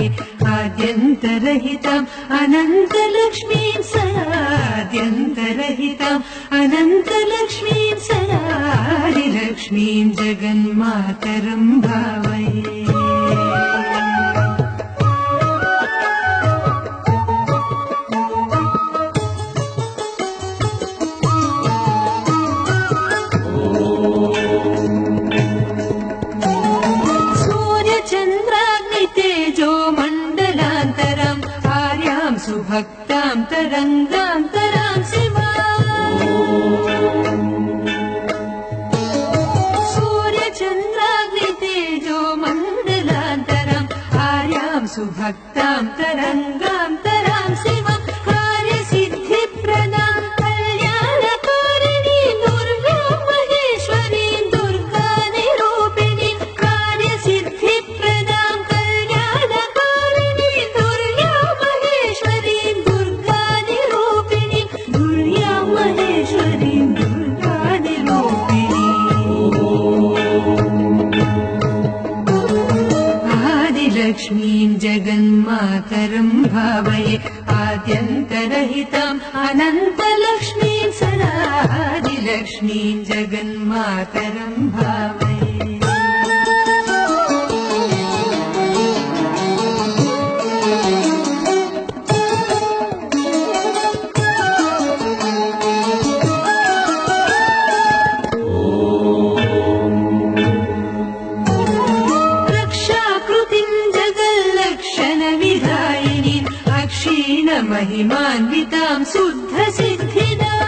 भावये आद्यन्तरहिताम् अनन्तलक्ष्मीं सदाद्यन्तरहिताम् अनन्तलक्ष्मीं सदादिलक्ष्मीं जगन्मातरं भावये। भक्तां तरङ्गान्तरां Shiva सूर्यचन्द्राग्नितेजो मण्डलान्तरम् आर्यां सुभक्तां तरङ्गान्तरां Shiva कार्यसिद्धिप्रदां कल्याणकारिणीं दुर्गां महेश्वरीं दुर्गानिरूपिणीं कार्यसिद्धिप्रदां कल्याणकारिणीं दुर्गां महेश्वरीं दुर्गानिरूपिणीं दुर्गां महेश्वरीं दुर्गानिरूपिणीं आदिलक्ष्मीं जगन्मातरं भावये आद्यन्तरहिताम् अनन्तलक्ष्मीं सदादिलक्ष्मीं जगन्मातरं भावये। महिमान्वितां शुद्धसिद्धिदां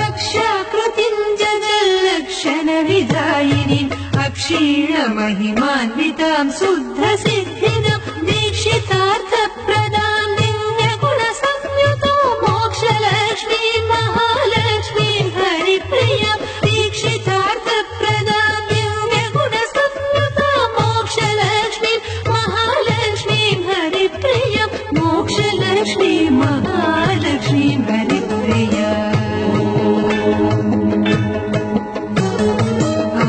रक्षाकृतिं जगल्लक्षणविदायिनीम् अक्षीणमहिमान्वितां शुद्धसिद्धिदां दीक्षितार्थप्रदां दिव्यगुणसंयुतो मोक्षलक्ष्मीं महालक्ष्मीं हरिप्रियां दीक्षितार्थप्रदां दिव्यगुणसंयुतो मोक्षलक्ष्मीं Haripriya Mokshalakshmi Mahalakshmi Haripriya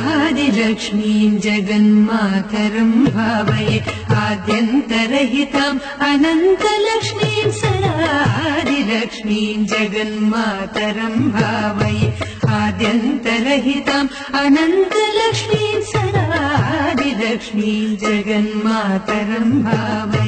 आदिलक्ष्मीं जगन्मातरं भावये आद्यन्तरहिताम् अनन्तलक्ष्मीं सदादिलक्ष्मीं जगन्मातरं भावये आद्यन्तरहिताम् अनन्तलक्ष्मीं सदादिलक्ष्मीं जगन्मातरं भावये।